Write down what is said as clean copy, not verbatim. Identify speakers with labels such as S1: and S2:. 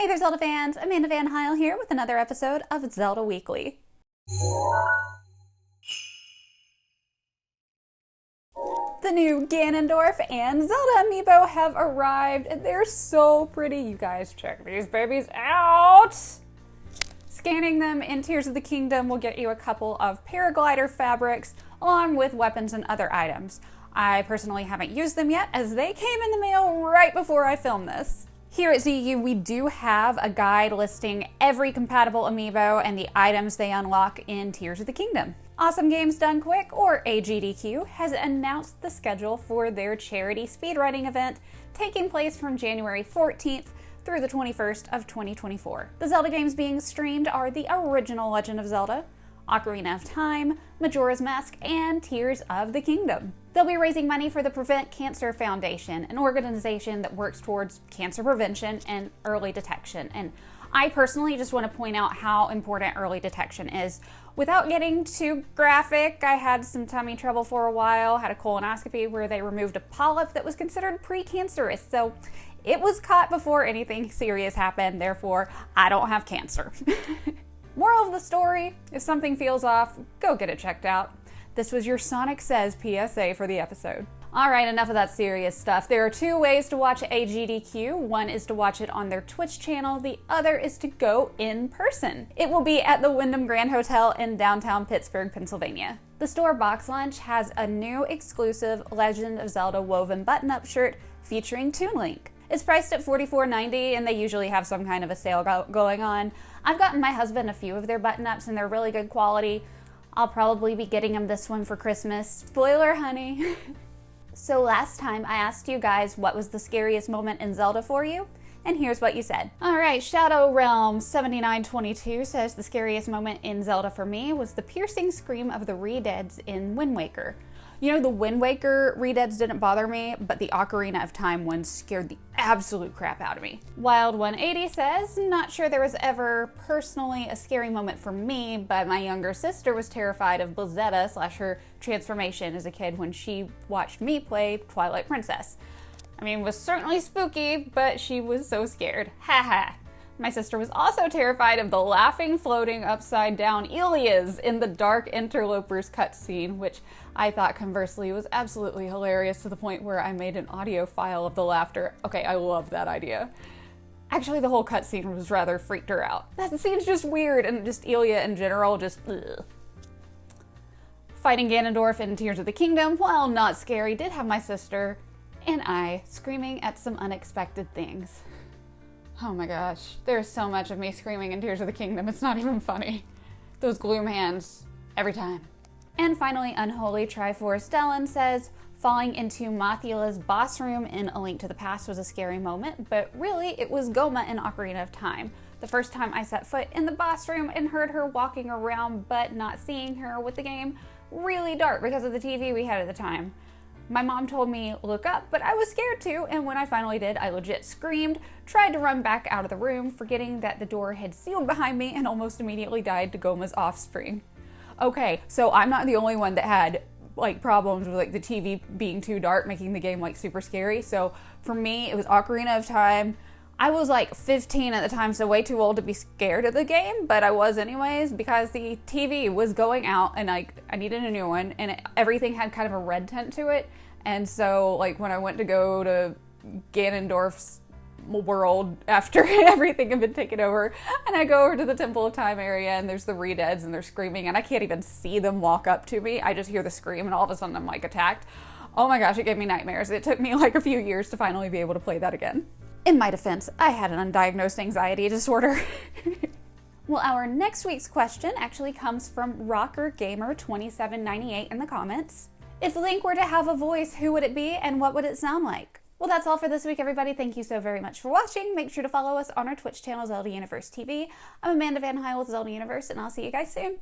S1: Hey there, Zelda fans! Amanda Van Heil here with another episode of Zelda Weekly. The new Ganondorf and Zelda amiibo have arrived, and they're so pretty. You guys, check these babies out! Scanning them in Tears of the Kingdom will get you a couple of paraglider fabrics, along with weapons and other items. I personally haven't used them yet, as they came in the mail right before I filmed this. Here at ZU, we do have a guide listing every compatible amiibo and the items they unlock in Tears of the Kingdom. Awesome Games Done Quick, or AGDQ, has announced the schedule for their charity speedrunning event taking place from January 14th through the 21st of 2024. The Zelda games being streamed are the original Legend of Zelda, Ocarina of Time, Majora's Mask, and Tears of the Kingdom. They'll be raising money for the Prevent Cancer Foundation, an organization that works towards cancer prevention and early detection. And I personally just want to point out how important early detection is. Without getting too graphic, I had some tummy trouble for a while, had a colonoscopy where they removed a polyp that was considered precancerous. So it was caught before anything serious happened, therefore I don't have cancer. Moral of the story, if something feels off, go get it checked out. This was your Sonic Says PSA for the episode. Alright, enough of that serious stuff. There are two ways to watch AGDQ. One is to watch it on their Twitch channel, the other is to go in person. It will be at the Wyndham Grand Hotel in downtown Pittsburgh, Pennsylvania. The store Box Lunch has a new exclusive Legend of Zelda woven button-up shirt featuring Toon Link. It's priced at $44.90 and they usually have some kind of a sale going on. I've gotten my husband a few of their button-ups and they're really good quality. I'll probably be getting him this one for Christmas. Spoiler, honey. So last time I asked you guys what was the scariest moment in Zelda for you, and here's what you said. Alright, Shadow Realm 7922 says the scariest moment in Zelda for me was the piercing scream of the Redeads in Wind Waker. You know, the Wind Waker Redeads didn't bother me, but the Ocarina of Time ones scared the absolute crap out of me. Wild 180 says, not sure there was ever personally a scary moment for me, but my younger sister was terrified of Blizzetta / her transformation as a kid when she watched me play Twilight Princess. I mean, it was certainly spooky, but she was so scared. Haha. My sister was also terrified of the laughing, floating, upside down Ilias in the Dark Interlopers cutscene, which I thought conversely was absolutely hilarious to the point where I made an audio file of the laughter. Okay, I love that idea. Actually, the whole cutscene was rather freaked her out. That scene's just weird, and just Ilia in general, just ugh. Fighting Ganondorf in Tears of the Kingdom, while not scary, did have my sister and I screaming at some unexpected things. Oh my gosh, there's so much of me screaming in Tears of the Kingdom, it's not even funny. Those gloom hands, every time. And finally, Unholy Triforce Stellan says, falling into Mothula's boss room in A Link to the Past was a scary moment, but really it was Goma in Ocarina of Time. The first time I set foot in the boss room and heard her walking around but not seeing her with the game really dark because of the TV we had at the time. My mom told me, look up, but I was scared too, and when I finally did, I legit screamed, tried to run back out of the room, forgetting that the door had sealed behind me, and almost immediately died to Goma's offspring. Okay, so I'm not the only one that had like problems with like the TV being too dark, making the game like super scary. So for me, it was Ocarina of Time. I was like 15 at the time, so way too old to be scared of the game, but I was anyways because the TV was going out and I needed a new one, and everything had kind of a red tint to it. And so like when I went to go to Ganondorf's world after everything had been taken over, and I go over to the Temple of Time area and there's the Redeads and they're screaming and I can't even see them walk up to me. I just hear the scream and all of a sudden I'm like attacked. Oh my gosh, it gave me nightmares. It took me like a few years to finally be able to play that again. In my defense, I had an undiagnosed anxiety disorder. Well, our next week's question actually comes from RockerGamer2798 in the comments. If Link were to have a voice, who would it be and what would it sound like? Well, that's all for this week, everybody. Thank you so very much for watching. Make sure to follow us on our Twitch channel, Zelda Universe TV. I'm Amanda Van Heil with Zelda Universe, and I'll see you guys soon.